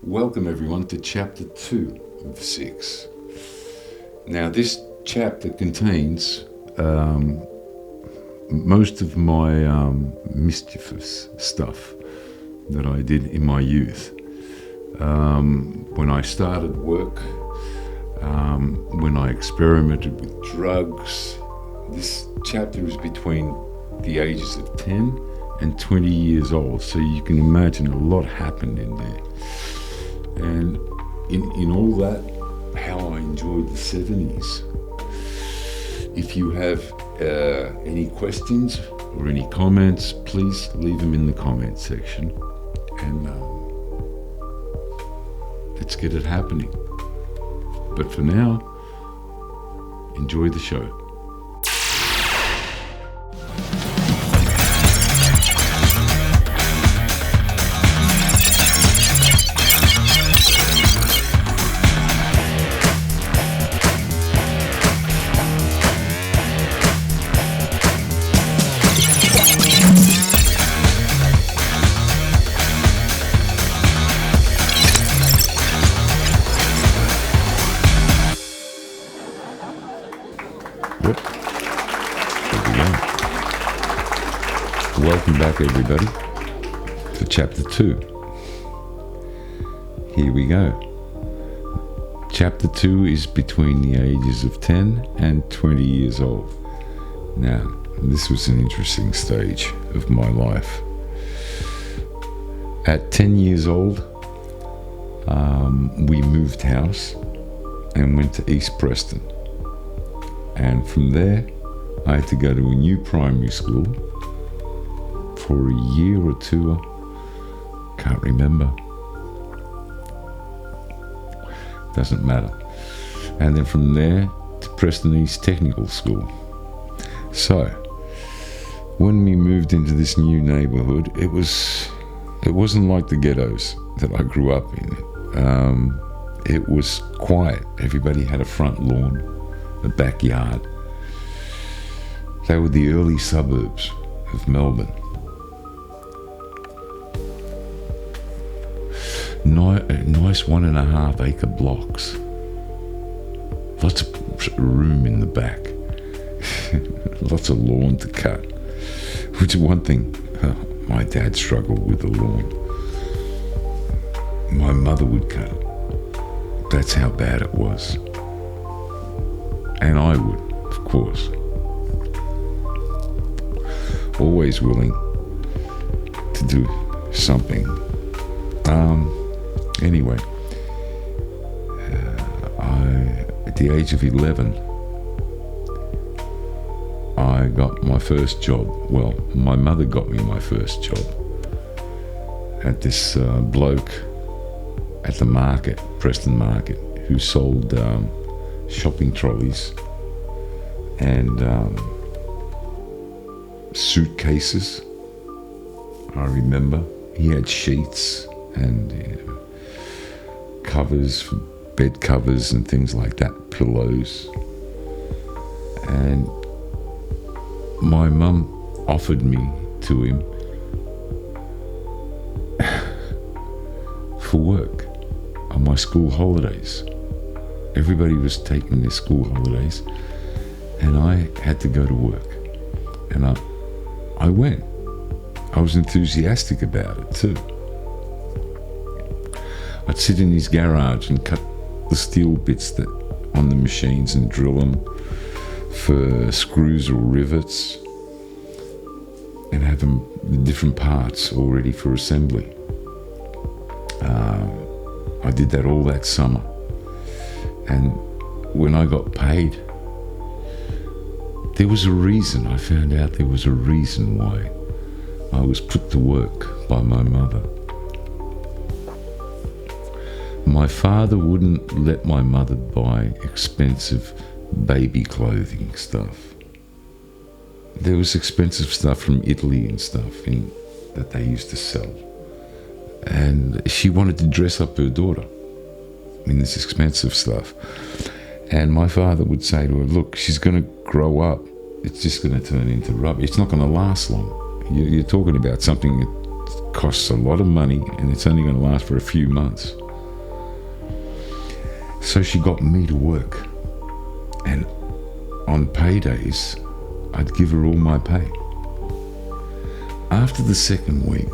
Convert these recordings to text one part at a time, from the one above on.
Welcome everyone to chapter 2 of 6. Now this chapter contains most of my mischievous stuff that I did in my youth. When I started work, when I experimented with drugs. This chapter is between the ages of 10 and 20 years old, so you can imagine a lot happened in there. And in all that, how I enjoyed the 70s. If you have any questions or any comments, please leave them in the comment section, and let's get it happening. But for now, enjoy the show. Welcome back everybody to chapter 2. Here we go. Chapter 2 is between the ages of 10 and 20 years old. Now, this was an interesting stage of my life. At 10 years old, we moved house and went to East Preston. And from there, I had to go to a new primary school for a year or two, can't remember. Doesn't matter. And then from there to Preston East Technical School. So, when we moved into this new neighbourhood, it wasn't like the ghettos that I grew up in. It was quiet. Everybody had a front lawn, a backyard. They were the early suburbs of Melbourne. Nice 1.5 acre blocks. Lots of room in the back. Lots of lawn to cut. Which is one thing, my dad struggled with the lawn. My mother would cut it. That's how bad it was. And I would, of course. Always willing to do something. Anyway, at the age of 11, I got my first job. Well, my mother got me my first job at this bloke at the market, Preston Market, who sold shopping trolleys and suitcases. I remember he had sheets and covers for bed covers and things like that, pillows. And my mum offered me to him for work on my school holidays. Everybody was taking their school holidays and I had to go to work. And I went. I was enthusiastic about it too. I'd sit in his garage and cut the steel bits that on the machines and drill them for screws or rivets and have them the different parts all ready for assembly. I did that all that summer. And when I got paid, there was a reason. I found out there was a reason why I was put to work by my mother. My father wouldn't let my mother buy expensive baby clothing stuff. There was expensive stuff from Italy and stuff that they used to sell. And she wanted to dress up her daughter in this expensive stuff. And my father would say to her, look, she's going to grow up. It's just going to turn into rubbish. It's not going to last long. You're talking about something that costs a lot of money and it's only going to last for a few months. So she got me to work, and on paydays, I'd give her all my pay. After the second week,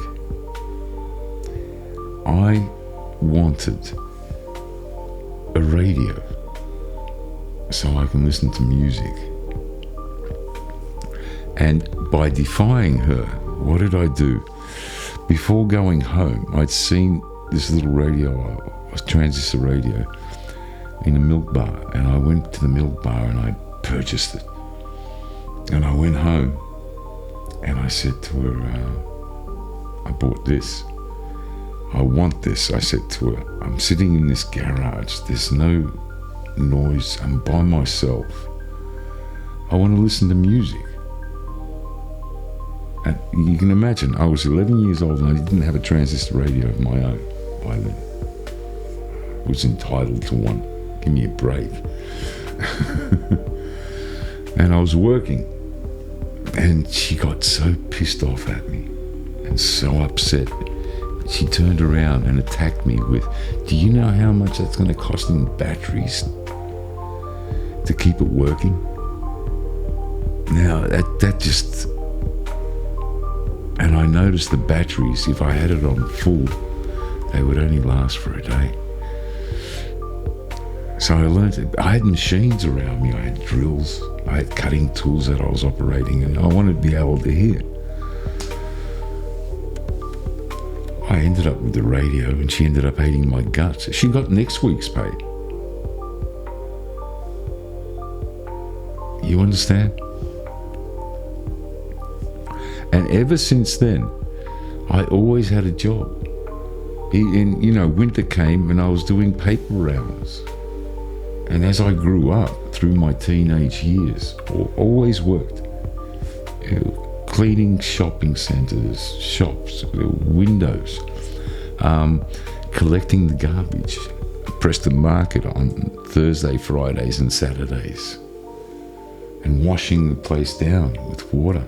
I wanted a radio so I can listen to music. And by defying her, what did I do? Before going home, I'd seen this little radio, a transistor radio, in a milk bar, and I went to the milk bar and I purchased it. And I went home and I said to her, I bought this. I want this. I said to her, I'm sitting in this garage. There's no noise. I'm by myself. I want to listen to music. And you can imagine, I was 11 years old and I didn't have a transistor radio of my own by then. I was entitled to one. Give me a break. And I was working, and she got so pissed off at me and so upset. She turned around and attacked me with, do you know how much that's going to cost in batteries to keep it working? Now, that just... And I noticed the batteries, if I had it on full, they would only last for a day. So I learned that I had machines around me. I had drills, I had cutting tools that I was operating, and I wanted to be able to hear. I ended up with the radio, and she ended up hating my guts. She got next week's pay. You understand? And ever since then, I always had a job. And, winter came and I was doing paper rounds. And as I grew up through my teenage years, always worked. Cleaning shopping centres, shops, windows, collecting the garbage. Preston Market on Thursday, Fridays and Saturdays. And washing the place down with water.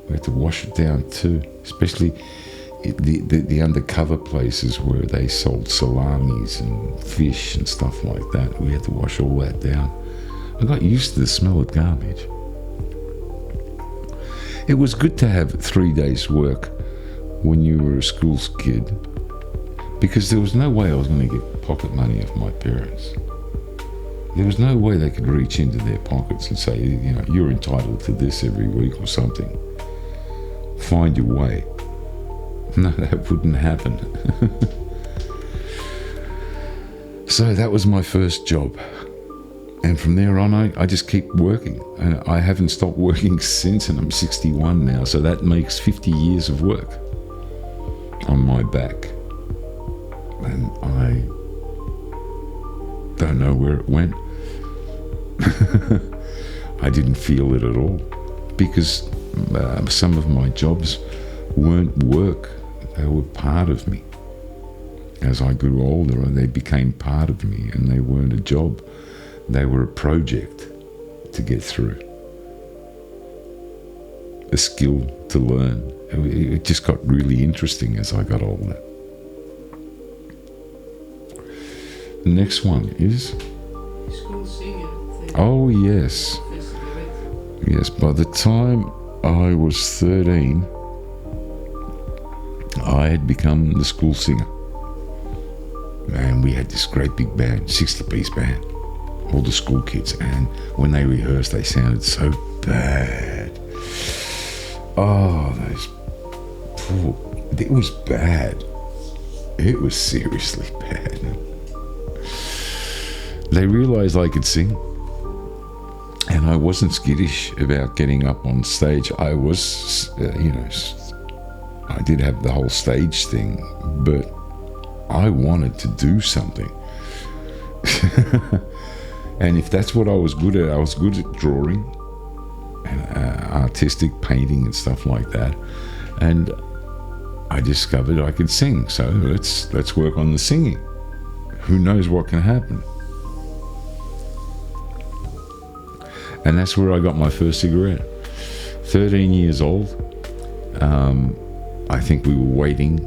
We had to wash it down too, especially the undercover places where they sold salamis and fish and stuff like that. We had to wash all that down. I got used to the smell of garbage. It was good to have 3 days' work when you were a school kid, because there was no way I was going to get pocket money off my parents. There was no way they could reach into their pockets and say, you're entitled to this every week or something. Find your way. No, that wouldn't happen. So that was my first job. And from there on, I just keep working. And I haven't stopped working since, and I'm 61 now. So that makes 50 years of work on my back. And I don't know where it went. I didn't feel it at all, because some of my jobs weren't work. They were part of me. As I grew older, they became part of me, and they weren't a job. They were a project to get through, a skill to learn. It just got really interesting as I got older. The next one is... School singer. Oh, yes. Yes, by the time I was 13, I had become the school singer. And we had this great big band, 60-piece band, all the school kids. And when they rehearsed, they sounded so bad. Oh, it was bad. It was seriously bad. They realized I could sing. And I wasn't skittish about getting up on stage. I was, I did have the whole stage thing, but I wanted to do something. And if that's what I was good at, I was good at drawing and artistic painting and stuff like that. And I discovered I could sing. So let's work on the singing. Who knows what can happen? And that's where I got my first cigarette. 13 years old. I think we were waiting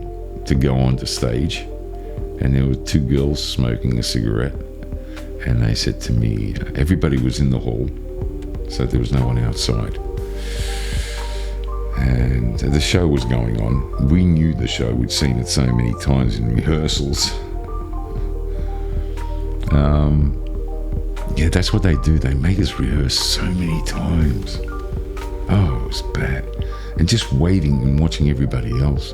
to go onto stage, and there were two girls smoking a cigarette. And they said to me, everybody was in the hall, so there was no one outside. And the show was going on. We knew the show. We'd seen it so many times in rehearsals. Yeah, that's what they do. They make us rehearse so many times. Oh, it was bad. And just waiting and watching everybody else.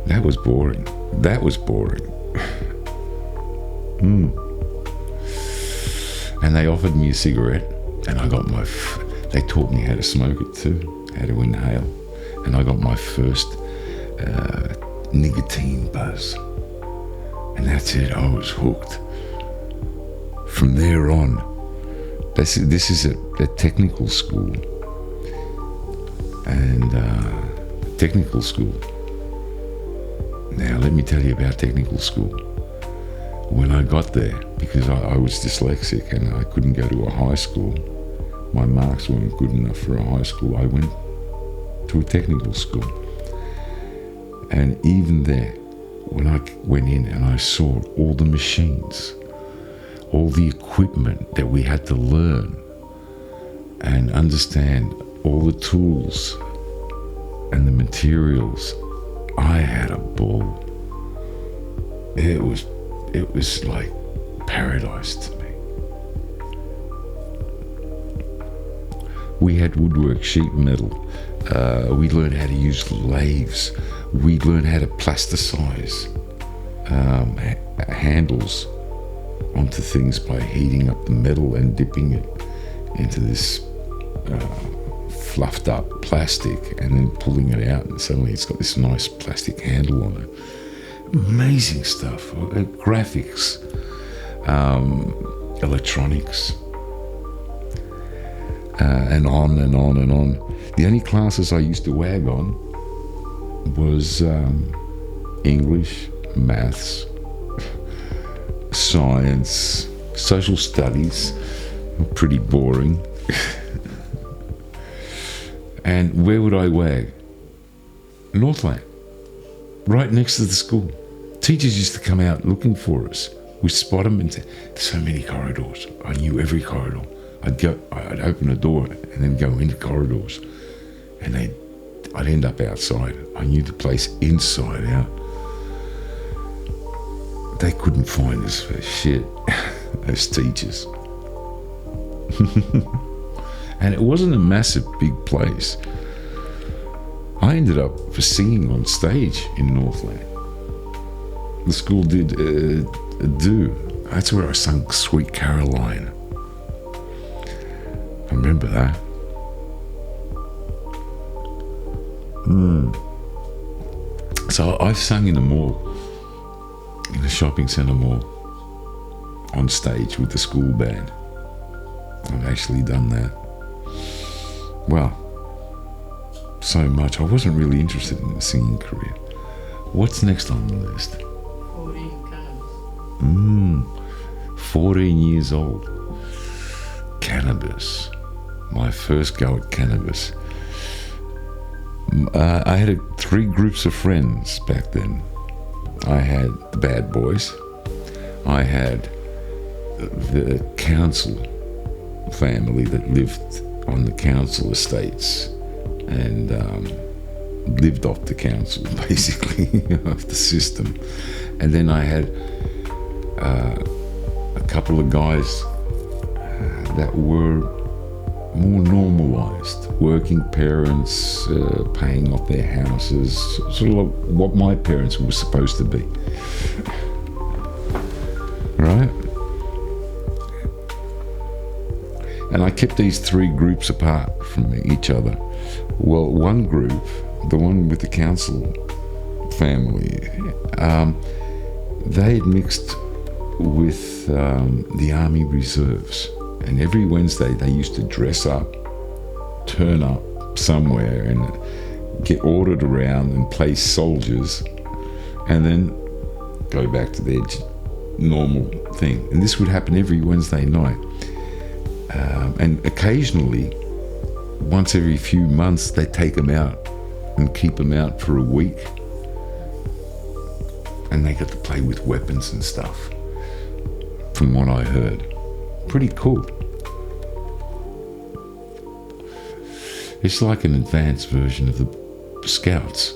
That was boring. That was boring. And they offered me a cigarette, and I got my... They taught me how to smoke it too, how to inhale. And I got my first nicotine buzz. And that's it. I was hooked. From there on, this is a technical school. And technical school. Now, let me tell you about technical school. When I got there, because I was dyslexic and I couldn't go to a high school, my marks weren't good enough for a high school, I went to a technical school. And even there, when I went in and I saw all the machines, all the equipment that we had to learn and understand, all the tools and the materials, I had a ball. It was like paradise to me. We had woodwork, sheet metal. We learned how to use lathes. We learned how to plasticize handles onto things by heating up the metal and dipping it into this fluffed up plastic and then pulling it out, and suddenly it's got this nice plastic handle on it. Amazing stuff. Graphics, electronics, and on and on and on. The only classes I used to wag on was English, maths, science, social studies, pretty boring. And where would I wag? Northland, right next to the school. Teachers used to come out looking for us. We'd spot them and say, there's so many corridors. I knew every corridor. I'd open a door and then go into corridors. And I'd end up outside. I knew the place inside out. They couldn't find us for shit, those teachers. And it wasn't a massive big place. I ended up for singing on stage in Northland. The school did a do. That's where I sung Sweet Caroline. I remember that. So I've sung in a mall, in a shopping centre mall, on stage with the school band. I've actually done that. Well, so much. I wasn't really interested in the singing career. What's next on the list? 14 cannabis. 14 years old. Cannabis. My first go at cannabis. I had three groups of friends back then. I had the bad boys. I had the council family that lived on the council estates and lived off the council, basically, of the system. And then I had a couple of guys that were more normalized, working parents, paying off their houses, sort of like what my parents were supposed to be. Right? And I kept these three groups apart from each other. Well, one group, the one with the council family, they had mixed with the Army Reserves. And every Wednesday they used to dress up, turn up somewhere and get ordered around and play soldiers and then go back to their normal thing. And this would happen every Wednesday night. And occasionally, once every few months, they take them out and keep them out for a week. And they got to play with weapons and stuff. from what I heard. Pretty cool. It's like an advanced version of the Scouts.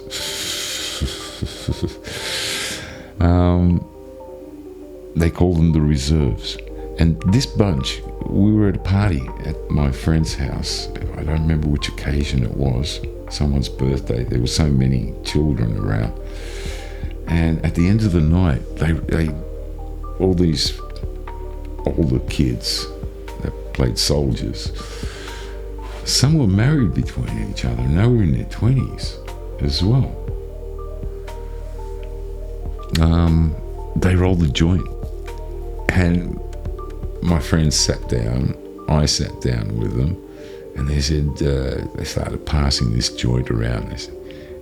They call them the reserves. And this bunch, we were at a party at my friend's house. I don't remember which occasion it was. Someone's birthday. There were so many children around. And at the end of the night, they all these older kids that played soldiers, some were married between each other, and they were in their 20s as well. They rolled the joint, and my friends sat down, I sat down with them, and they said, they started passing this joint around. They said,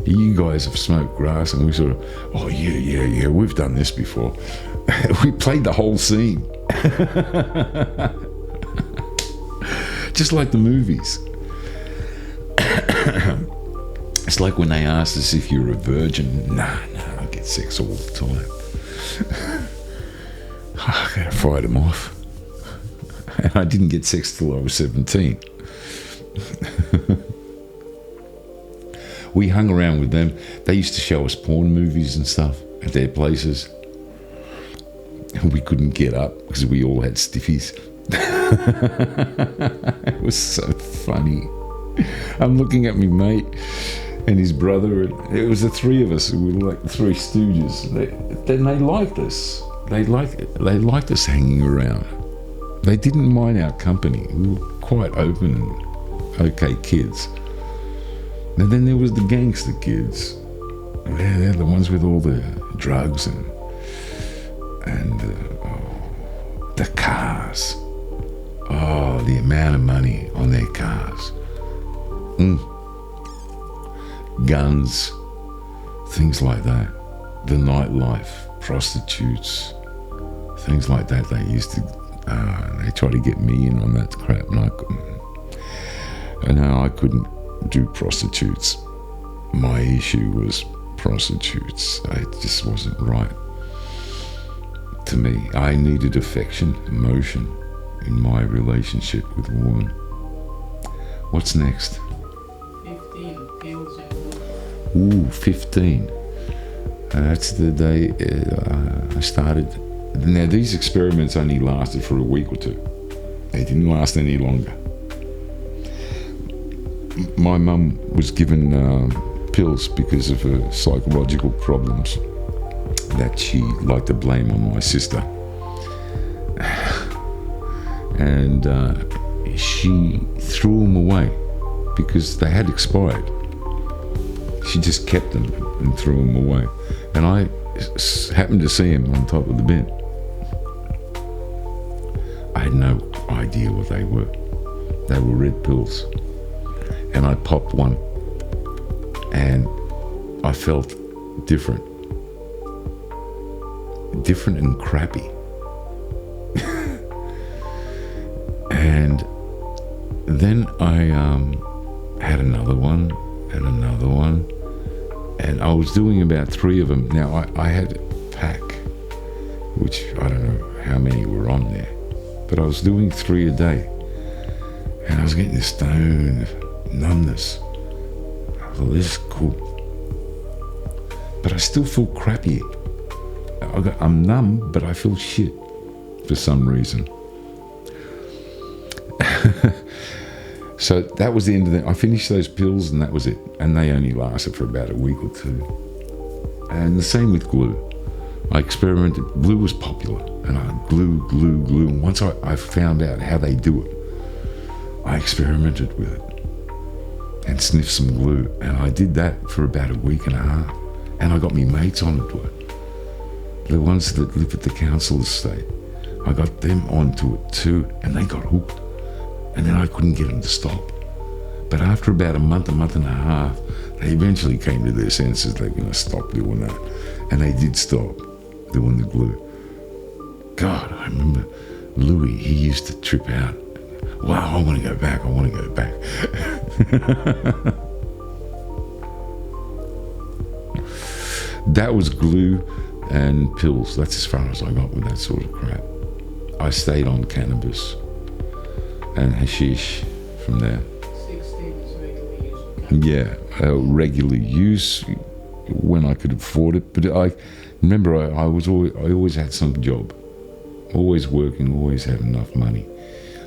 you guys have smoked grass? And we sort of, oh yeah, we've done this before. We played the whole scene. Just like the movies. It's like when they asked us if you're a virgin. Nah, I get sex all the time. I gotta fight them off. And I didn't get sex till I was 17. We hung around with them. They used to show us porn movies and stuff at their places. And we couldn't get up because we all had stiffies. It was so funny. I'm looking at my mate and his brother, and it was the three of us. We were like the Three Stooges. They liked us. They liked us hanging around. They didn't mind our company. We were quite open and okay kids. And then there was the gangster kids. They're the ones with all the drugs and the cars. Oh, the amount of money on their cars. Guns, things like that. The nightlife, prostitutes, things like that. They used to, they tried to get me in on that crap, and I couldn't do prostitutes. My issue was prostitutes. It just wasn't right to me. I needed affection, emotion in my relationship with a woman. What's next? 15 pills and blue. Ooh, 15. That's the day I started. Now, these experiments only lasted for a week or two. They didn't last any longer. My mum was given pills because of her psychological problems that she liked to blame on my sister. And she threw them away because they had expired. She just kept them and threw them away. And I happened to see them on top of the bin. I had no idea what they were. They were red pills. And I popped one. And I felt different. Different and crappy. And then I had another one and another one. And I was doing about 3 of them. Now, I had a pack, which I don't know how many were on there. But I was doing 3 a day. And I was getting this stone numbness. I thought, this is cool. But I still feel crappy. I'm numb, but I feel shit for some reason. So that was the end of it. I finished those pills and that was it. And they only lasted for about a week or 2. And the same with glue. I experimented. Glue was popular. And I glue. And once I found out how they do it, I experimented with it. And sniffed some glue. And I did that for about a week and a half. And I got me mates onto it. The ones that live at the council estate. I got them onto it too. And they got hooked. And then I couldn't get them to stop. But after about a month and a half, they eventually came to their senses. They were going to stop doing that. And they did stop doing the glue. God, I remember Louis, he used to trip out. Wow, I want to go back. That was glue and pills. That's as far as I got with that sort of crap. I stayed on cannabis and hashish from there. 16 is regular use of cannabis. Yeah, regular use when I could afford it. But I remember I always had some job, always working, always had enough money.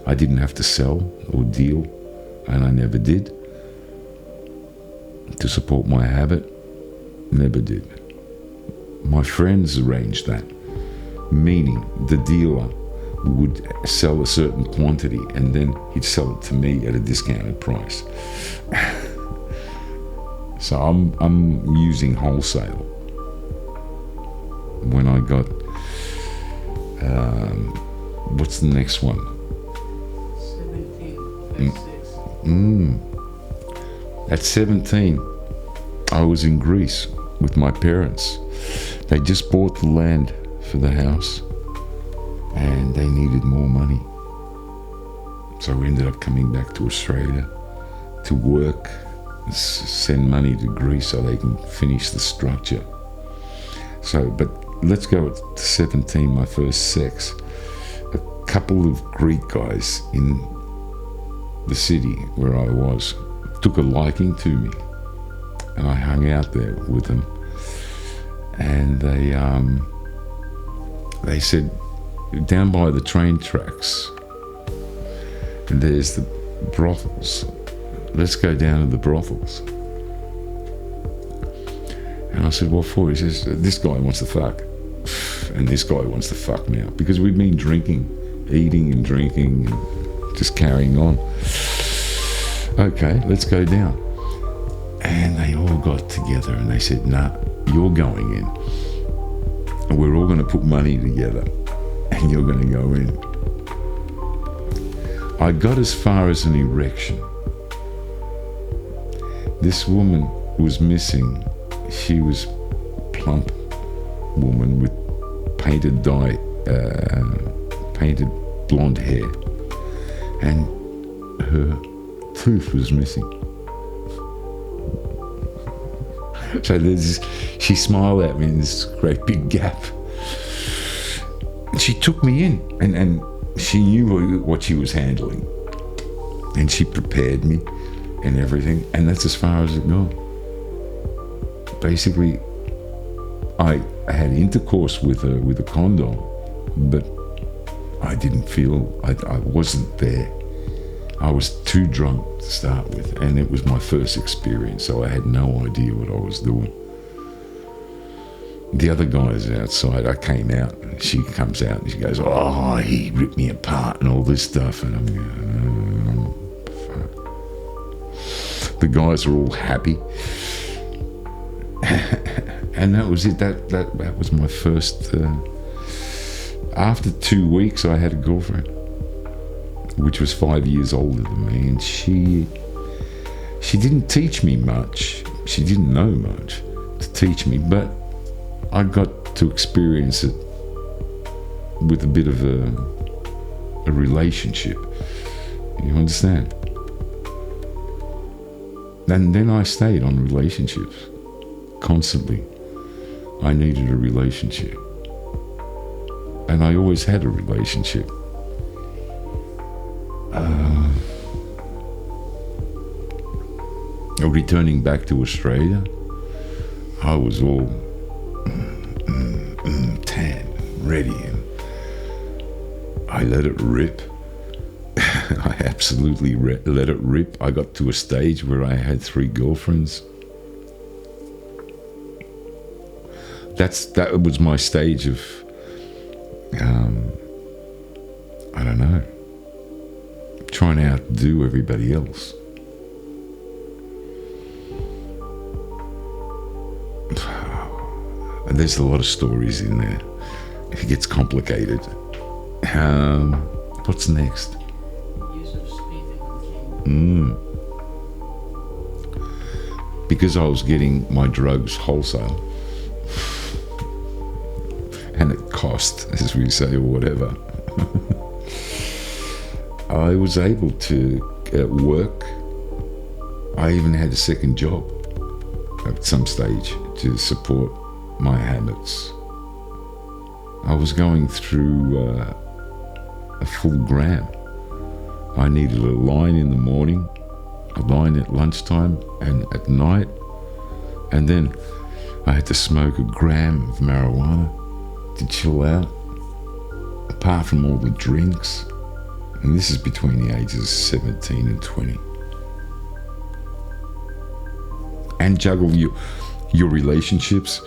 I didn't have to sell or deal, and I never did. To support my habit, never did. My friends arranged that, meaning the dealer would sell a certain quantity and then he'd sell it to me at a discounted price. So I'm using wholesale. When I got, what's the next one? 17, 36. At 17, I was in Greece with my parents. They just bought the land for the house and they needed more money. So we ended up coming back to Australia to work, send money to Greece so they can finish the structure. So, but let's go to 17, my first sex. A couple of Greek guys in the city where I was took a liking to me, and I hung out there with them. And they said, down by the train tracks, there's the brothels. Let's go down to the brothels. And I said, what for? He says, this guy wants to fuck. And this guy wants to fuck now. Because we'd been drinking, eating and drinking, and just carrying on. Okay, let's go down. And they all got together and they said, nah, you're going in. And we're all going to put money together and you're going to go in. I got as far as an erection. This woman was missing. She was a plump woman with painted blonde hair. And her tooth was missing. So there's this, she smiled at me in this great big gap. And she took me in, and she knew what she was handling. And she prepared me and everything, and that's as far as it got. Basically, I had intercourse with her with a condom, but I didn't feel, I wasn't there. I was too drunk to start with, and it was my first experience, so I had no idea what I was doing. The other guys outside, I came out, and she comes out and she goes, oh, he ripped me apart and all this stuff, and I'm going, fuck. The guys are all happy. And that was it. That was my first. After 2 weeks, I had a girlfriend, which was 5 years older than me, and she didn't teach me much. She didn't know much to teach me, but I got to experience it with a bit of a relationship. You understand? And then I stayed on relationships constantly. I needed a relationship. And I always had a relationship. Returning back to Australia, I was all tan, ready, and I let it rip. I absolutely let it rip. I got to a stage where I had 3 girlfriends. That was my stage of, I don't know, trying to outdo everybody else. And there's a lot of stories in there. It gets complicated. What's next? Use of speed and cocaine. Because I was getting my drugs wholesale, and it cost, as we say, or whatever, I was able to work. I even had a second job at some stage to support my habits. I was going through a full gram. I needed a line in the morning, a line at lunchtime and at night, and then I had to smoke a gram of marijuana to chill out, apart from all the drinks. And this is between the ages of 17 and 20. And juggle your relationships.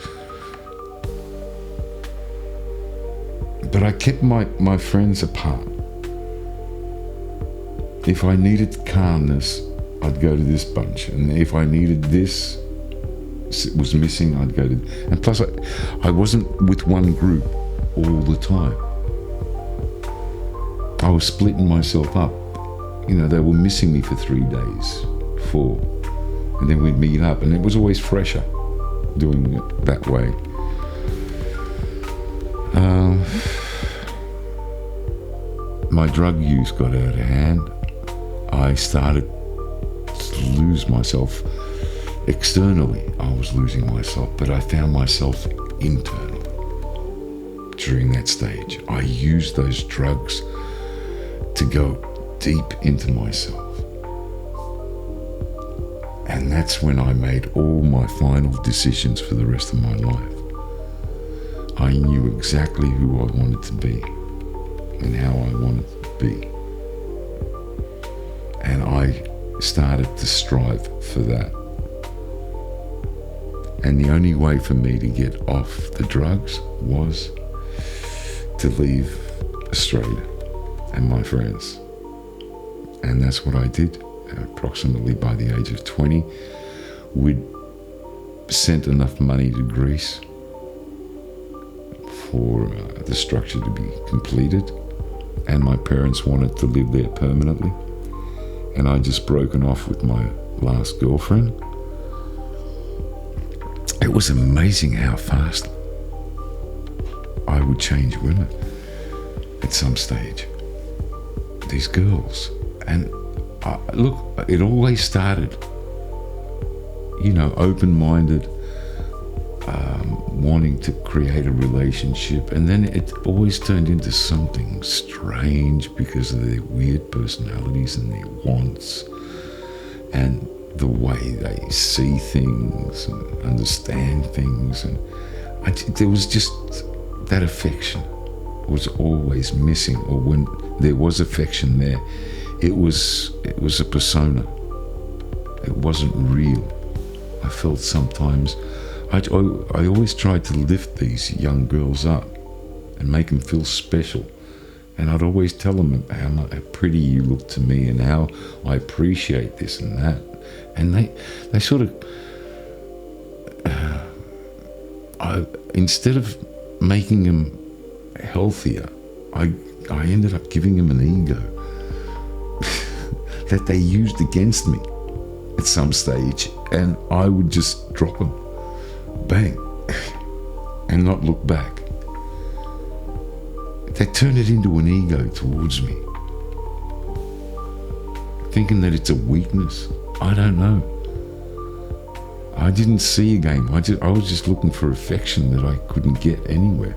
But I kept my friends apart. If I needed calmness, I'd go to this bunch. And if I needed this, it was missing, I'd go to... And plus, I wasn't with one group all the time. I was splitting myself up. You know, they were missing me for 3 days, 4. And then we'd meet up, and it was always fresher doing it that way. My drug use got out of hand. I started to lose myself externally. I was losing myself, but I found myself internally during that stage. I used those drugs to go deep into myself. And that's when I made all my final decisions for the rest of my life. I knew exactly who I wanted to be and how I wanted to be. And I started to strive for that. And the only way for me to get off the drugs was to leave Australia and my friends. And that's what I did. Approximately by the age of 20, we'd sent enough money to Greece for the structure to be completed, and my parents wanted to live there permanently, and I'd just broken off with my last girlfriend. It was amazing how fast I would change women at some stage. These girls. And look, it always started, you know, open-minded, wanting to create a relationship, and then it always turned into something strange because of their weird personalities and their wants and the way they see things and understand things. And there was just that affection was always missing, or when there was affection there, it was a persona. It wasn't real. I felt sometimes, I always tried to lift these young girls up and make them feel special. And I'd always tell them how pretty you look to me and how I appreciate this and that. And they sort of, instead of making them healthier, I ended up giving them an ego that they used against me at some stage, and I would just drop them, bang, and not look back. They turned it into an ego towards me, thinking that it's a weakness. I don't know. I didn't see a game. I was just looking for affection that I couldn't get anywhere.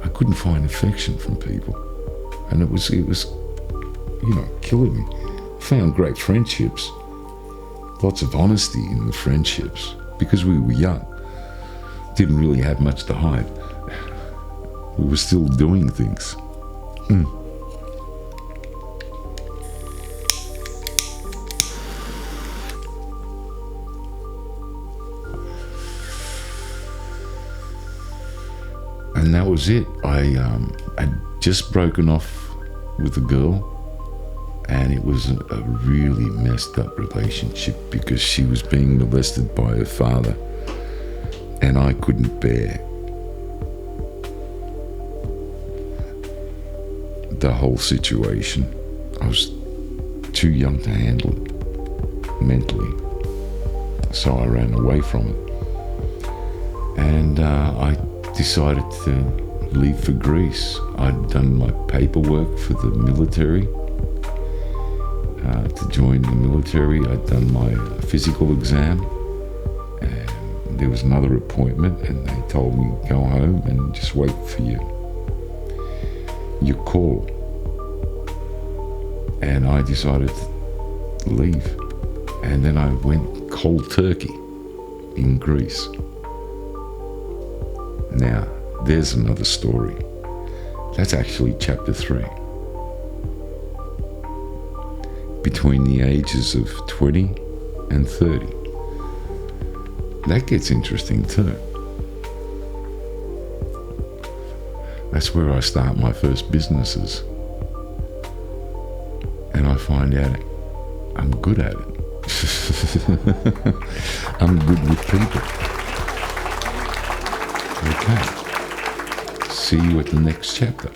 I couldn't find affection from people, and it was, you know, killing me. Found great friendships, lots of honesty in the friendships, because we were young, didn't really have much to hide. We were still doing things. And that was it. I'd just broken off with a girl, and it was a really messed up relationship because she was being molested by her father, and I couldn't bear the whole situation. I was too young to handle it mentally, so I ran away from it. And I decided to leave for Greece. I'd done my paperwork for the military, to join the military. I'd done my physical exam, and there was another appointment, and they told me go home and just wait for your call. And I decided to leave. And then I went cold turkey in Greece. Now, there's another story. That's actually chapter 3. Between the ages of 20 and 30. That gets interesting too. That's where I start my first businesses. And I find out I'm good at it. I'm good with people. Okay. See you at the next chapter.